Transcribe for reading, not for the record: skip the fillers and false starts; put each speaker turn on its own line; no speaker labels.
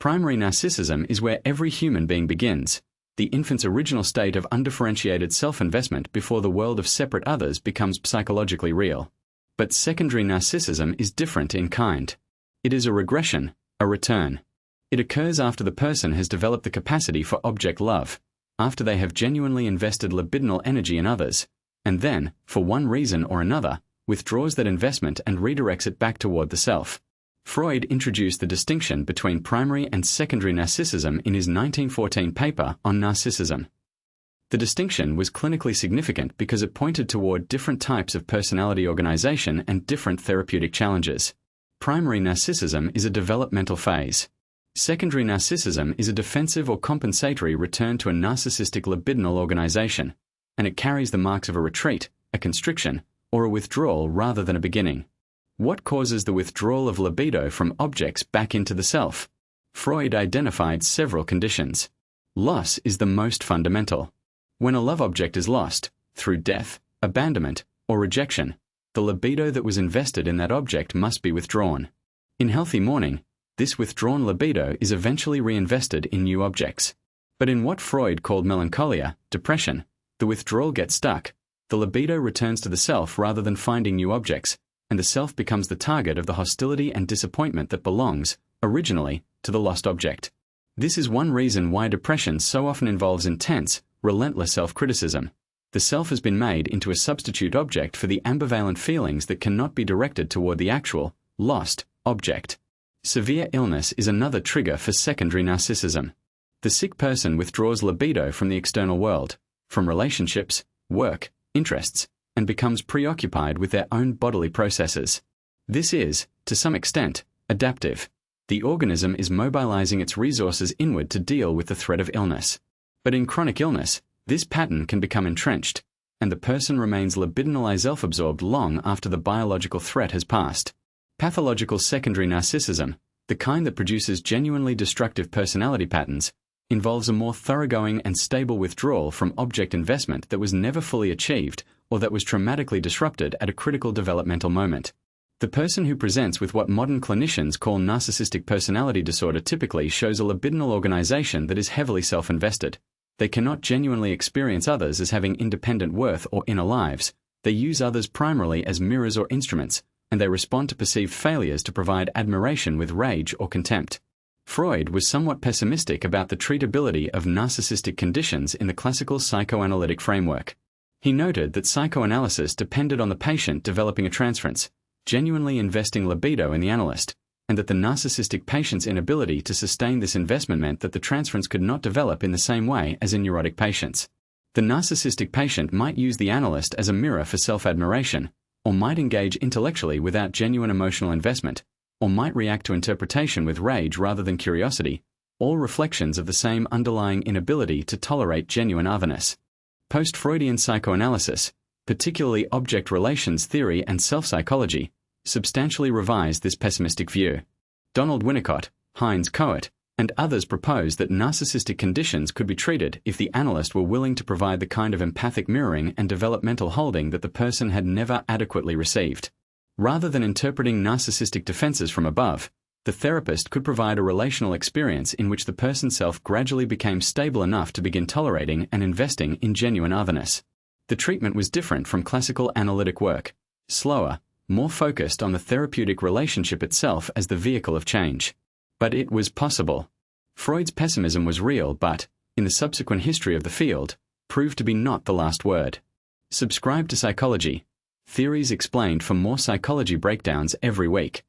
Primary narcissism is where every human being begins, the infant's original state of undifferentiated self-investment before the world of separate others becomes psychologically real. But secondary narcissism is different in kind. It is a regression, a return. It occurs after the person has developed the capacity for object love, after they have genuinely invested libidinal energy in others, and then, for one reason or another, withdraws that investment and redirects it back toward the self. Freud introduced the distinction between primary and secondary narcissism in his 1914 paper on narcissism. The distinction was clinically significant because it pointed toward different types of personality organization and different therapeutic challenges. Primary narcissism is a developmental phase. Secondary narcissism is a defensive or compensatory return to a narcissistic libidinal organization, and it carries the marks of a retreat, a constriction, or a withdrawal rather than a beginning. What causes the withdrawal of libido from objects back into the self? Freud identified several conditions. Loss is the most fundamental. When a love object is lost, through death, abandonment, or rejection, the libido that was invested in that object must be withdrawn. In healthy mourning, this withdrawn libido is eventually reinvested in new objects. But in what Freud called melancholia, depression, the withdrawal gets stuck, the libido returns to the self rather than finding new objects, and the self becomes the target of the hostility and disappointment that belongs, originally, to the lost object. This is one reason why depression so often involves intense, relentless self-criticism. The self has been made into a substitute object for the ambivalent feelings that cannot be directed toward the actual, lost, object. Severe illness is another trigger for secondary narcissism. The sick person withdraws libido from the external world, from relationships, work, interests, and becomes preoccupied with their own bodily processes. This is, to some extent, adaptive. The organism is mobilizing its resources inward to deal with the threat of illness. But in chronic illness, this pattern can become entrenched, and the person remains libidinally self-absorbed long after the biological threat has passed. Pathological secondary narcissism, the kind that produces genuinely destructive personality patterns, involves a more thoroughgoing and stable withdrawal from object investment that was never fully achieved or that was traumatically disrupted at a critical developmental moment. The person who presents with what modern clinicians call narcissistic personality disorder typically shows a libidinal organization that is heavily self-invested. They cannot genuinely experience others as having independent worth or inner lives. They use others primarily as mirrors or instruments, and they respond to perceived failures to provide admiration with rage or contempt. Freud was somewhat pessimistic about the treatability of narcissistic conditions in the classical psychoanalytic framework. He noted that psychoanalysis depended on the patient developing a transference, genuinely investing libido in the analyst, and that the narcissistic patient's inability to sustain this investment meant that the transference could not develop in the same way as in neurotic patients. The narcissistic patient might use the analyst as a mirror for self-admiration, or might engage intellectually without genuine emotional investment, or might react to interpretation with rage rather than curiosity, all reflections of the same underlying inability to tolerate genuine otherness. Post-Freudian psychoanalysis, particularly object relations theory and self-psychology, substantially revised this pessimistic view. Donald Winnicott, Heinz Kohut, and others proposed that narcissistic conditions could be treated if the analyst were willing to provide the kind of empathic mirroring and developmental holding that the person had never adequately received. Rather than interpreting narcissistic defenses from above, the therapist could provide a relational experience in which the person's self gradually became stable enough to begin tolerating and investing in genuine otherness. The treatment was different from classical analytic work, slower, more focused on the therapeutic relationship itself as the vehicle of change. But it was possible. Freud's pessimism was real but, in the subsequent history of the field, proved to be not the last word. Subscribe to Psychology. Theories explained for more psychology breakdowns every week.